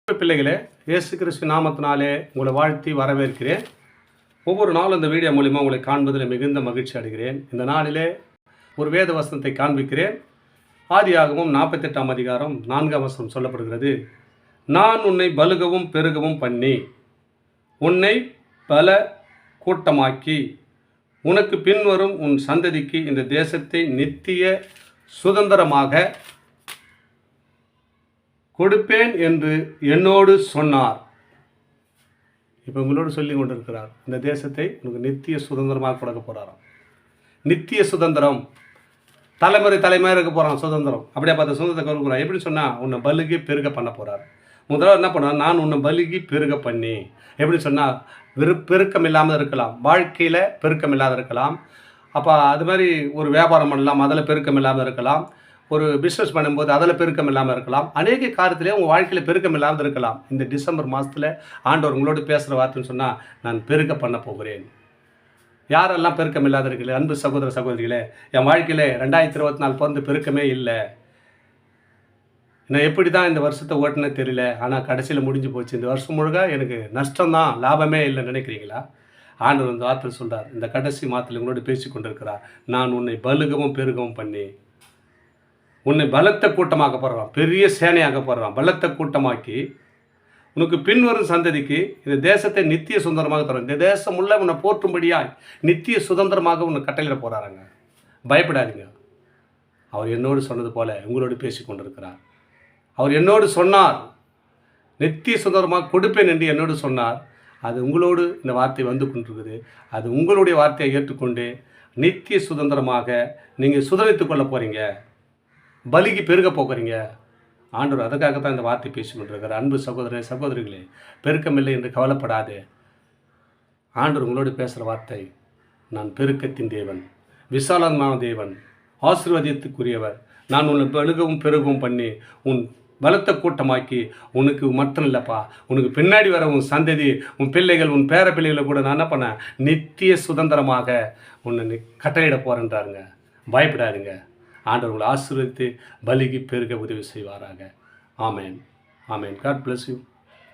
பிள்ளைகளே, இயேசு கிறிஸ்து நாமத்தினாலே உங்களை வாழ்த்தி வரவேற்கிறேன். ஒவ்வொரு நாளும் இந்த வீடியோ மூலிமா உங்களை காண்பதில் மிகுந்த மகிழ்ச்சி அடைகிறேன். இந்த நாளிலே ஒரு வேத வசனத்தை காண்பிக்கிறேன். ஆதியாகமம் 48ஆம் அதிகாரம் 4ஆம் வசனம் சொல்லப்படுகிறது. நான் உன்னை பலுகவும் பெருகவும் பண்ணி உன்னை பல கூட்டமாக்கி உனக்கு பின்வரும் உன் சந்ததிக்கு இந்த தேசத்தை நித்திய சுதந்திரமாக கொடுப்பேன் என்று என்னோடு சொன்னார். இப்போ உங்களோடு சொல்லி கொண்டிருக்கிறார். இந்த தேசத்தை உனக்கு நித்திய சுதந்திரமாக கொடுக்க போகிறாராம். நித்திய சுதந்திரம், தலைமுறை இருக்க போகிறான் சுதந்திரம். அப்படியே பார்த்த சுதந்திரத்தை கொடுக்குறான். எப்படி சொன்னால், உன்னை பலுகி பெருக பண்ண போகிறார். முதல்ல என்ன பண்ணுவார், நான் உன்னை பலுகி பெருக பண்ணி. எப்படி சொன்னால், பெருக்கம் இல்லாமல் இருக்கலாம், வாழ்க்கையில் பெருக்கம் இல்லாத இருக்கலாம். அப்போ அது மாதிரி ஒரு வியாபாரம் பண்ணலாம், அதில் பெருக்கம் இல்லாமல் இருக்கலாம். ஒரு பிஸ்னஸ் பண்ணும்போது அதில் பெருக்கம் இல்லாமல் இருக்கலாம். அநேக காரியத்திலே உங்கள் வாழ்க்கையில் பெருக்கம் இல்லாமல் இருக்கலாம். இந்த டிசம்பர் மாதத்தில் ஆண்டவர் உங்களோடு பேசுகிற வார்த்தைன்னு சொன்னால், நான் பெருக்க பண்ண போகிறேன். யாரெல்லாம் பெருக்கம் இல்லாத இருக்கல, அன்பு சகோதர சகோதரிகளே, என் வாழ்க்கையில் 2024 பிறந்து பெருக்கமே இல்லை. நான் எப்படி தான் இந்த வருஷத்தை ஓட்டுனே தெரியல, ஆனால் கடைசியில் முடிஞ்சு போச்சு. இந்த வருஷம் முழுக்க எனக்கு நஷ்டம்தான், லாபமே இல்லைன்னு நினைக்கிறீங்களா? ஆண்டவர் இந்த வார்த்தை சொல்கிறார். இந்த கடைசி மாதத்தில் உங்களோடு பேசி கொண்டிருக்கிறார். நான் உன்னை பலுகவும் பெருகவும் பண்ணி உன்னை பலத்த கூட்டமாக்க போடுறான், பெரிய சேனையாக போடுறான். பலத்த கூட்டமாக்கி உனக்கு பின்வரும் சந்ததிக்கு இந்த தேசத்தை நித்திய சுதந்திரமாக தரும். இந்த தேசம் உள்ள உன்னை போற்றும்படியாய் நித்திய சுதந்திரமாக உன்னை கட்டளையிட போகிறாங்க. பயப்படாதீங்க. அவர் என்னோடு சொன்னது போல உங்களோடு பேசி கொண்டிருக்கிறார். அவர் என்னோடு சொன்னார், நித்திய சுதந்திரமாக கொடுப்பேன் என்று என்னோடு சொன்னார். அது உங்களோடு இந்த வார்த்தை வந்து கொண்டிருக்குது. அது உங்களுடைய வார்த்தையை ஏற்றுக்கொண்டு நித்திய சுதந்திரமாக நீங்கள் சுதந்திரித்து கொள்ள போகிறீங்க, பலிக்கு பெருக போகிறீங்க. ஆண்டவர் அதுக்காகத்தான் இந்த வார்த்தை பேசி கொண்டிருக்கிறார். அன்பு சகோதர சகோதரிகளே, பெருக்கமில்லை என்று கவலைப்படாதே. ஆண்டவர் உங்களோடு பேசுகிற வார்த்தை, நான் பெருக்கத்தின் தேவன், விசாலமான தேவன், ஆசீர்வாதத்துக்குரியவர். நான் உன்னை பலுகவும் பெருகவும் பண்ணி உன் பலத்த கூட்டமாக்கி உனக்கு மட்டும் இல்லைப்பா, உனக்கு பின்னாடி வர உன் சந்ததி, உன் பிள்ளைகள், உன் பேர பிள்ளைகளை கூட நான் என்ன பண்ணேன், நித்திய சுதந்திரமாக உன்னை கட்டளையிட போகிறேன்றாருங்க. பயப்படாதுங்க. ஆண்டவர் உங்களை ஆசீர்வதித்து பலிக்கு பெருக உதவி செய்வாராக. Amen. Amen. God bless you.